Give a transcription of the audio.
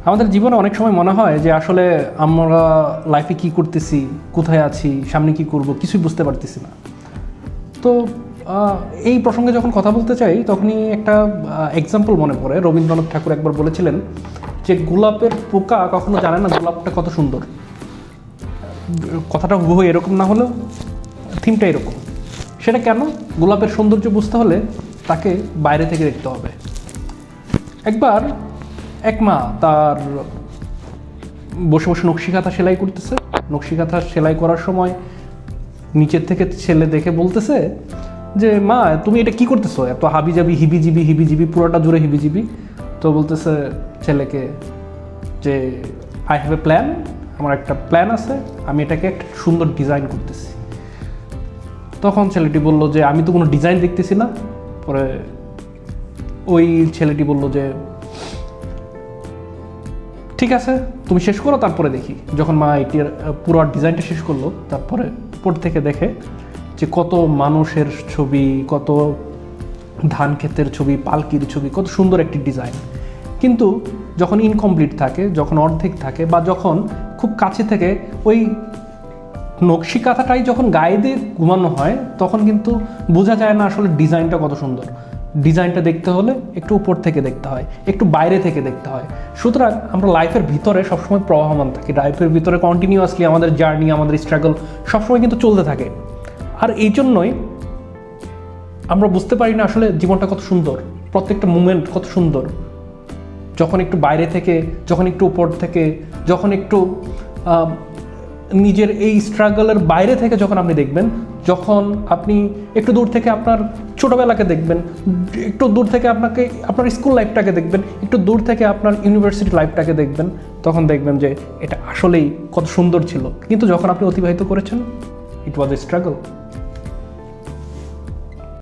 আমাদের জীবনে অনেক সময় মনে হয় যে আসলে আমরা লাইফে কি করতেছি, কোথায় আছি, সামনে কি করব, কিছুই বুঝতে পারতেছি না। তো এই প্রসঙ্গে যখন কথা বলতে চাই তখনই একটা এক্সাম্পল মনে পড়ে। রবীন্দ্রনাথ ঠাকুর একবার বলেছিলেন যে গোলাপের পোকা কখনো জানে না গোলাপটা কত সুন্দর। কথাটা হুবহু এরকম না হলেও থিমটা এরকম। সেটা কেন? গোলাপের সৌন্দর্য বুঝতে হলে তাকে বাইরে থেকে দেখতে হবে। একবার এক মা তার বসে বসে নকশিকাঁথা সেলাই করতেছে। নকশিকাঁথা সেলাই করার সময় নিচের থেকে ছেলে দেখে বলতেছে যে মা তুমি এটা কি করতেছো, এত হাবিজাবি হিবিজিবি হিবিজিবি পুরোটা জুড়ে হিবিজিবি। তো বলতেছে ছেলেকে যে আই হ্যাভ এ প্ল্যান, আমার একটা প্ল্যান আছে, আমি এটাকে একটা সুন্দর ডিজাইন করতেছি। তখন ছেলেটি বলল যে আমি তো কোনো ডিজাইন দেখতেছি না। পরে ওই ছেলেটি বলল যে ঠিক আছে তুমি শেষ করো তারপরে দেখি। যখন মা এটির পুরো ডিজাইনটা শেষ করলো তারপরে উপর থেকে দেখে যে কত মানুষের ছবি, কত ধান ক্ষেতের ছবি, পালকির ছবি, কত সুন্দর একটি ডিজাইন। কিন্তু যখন ইনকমপ্লিট থাকে, যখন অর্ধেক থাকে, বা যখন খুব কাছে থেকে ওই নকশি কাঁথাটাই যখন গায়ে দিয়ে ঘুমানো হয় তখন কিন্তু বোঝা যায় না আসলে ডিজাইনটা কত সুন্দর। ডিজাইনটা দেখতে হলে একটু উপর থেকে দেখতে হয়, একটু বাইরে থেকে দেখতে হয়। সুতরাং আমরা লাইফের ভিতরে সবসময় প্রবাহমান থাকি, লাইফের ভিতরে কন্টিনিউয়াসলি আমাদের জার্নি, আমাদের স্ট্রাগল সবসময় কিন্তু চলতে থাকে। আর এই জন্যই আমরা বুঝতে পারি না আসলে জীবনটা কত সুন্দর, প্রত্যেকটা মুমেন্ট কত সুন্দর। যখন একটু বাইরে থেকে, যখন একটু উপর থেকে, যখন একটু নিজের এই স্ট্রাগলের বাইরে থেকে যখন আপনি দেখবেন, যখন আপনি একটু দূর থেকে আপনার ছোটোবেলাকে দেখবেন, একটু দূর থেকে আপনার স্কুল লাইফটাকে দেখবেন, একটু দূর থেকে আপনার ইউনিভার্সিটি লাইফটাকে দেখবেন, তখন দেখবেন যে এটা আসলেই কত সুন্দর ছিল। কিন্তু যখন আপনি অতিবাহিত করেছেন, ইট ওয়াজ এ স্ট্রাগল।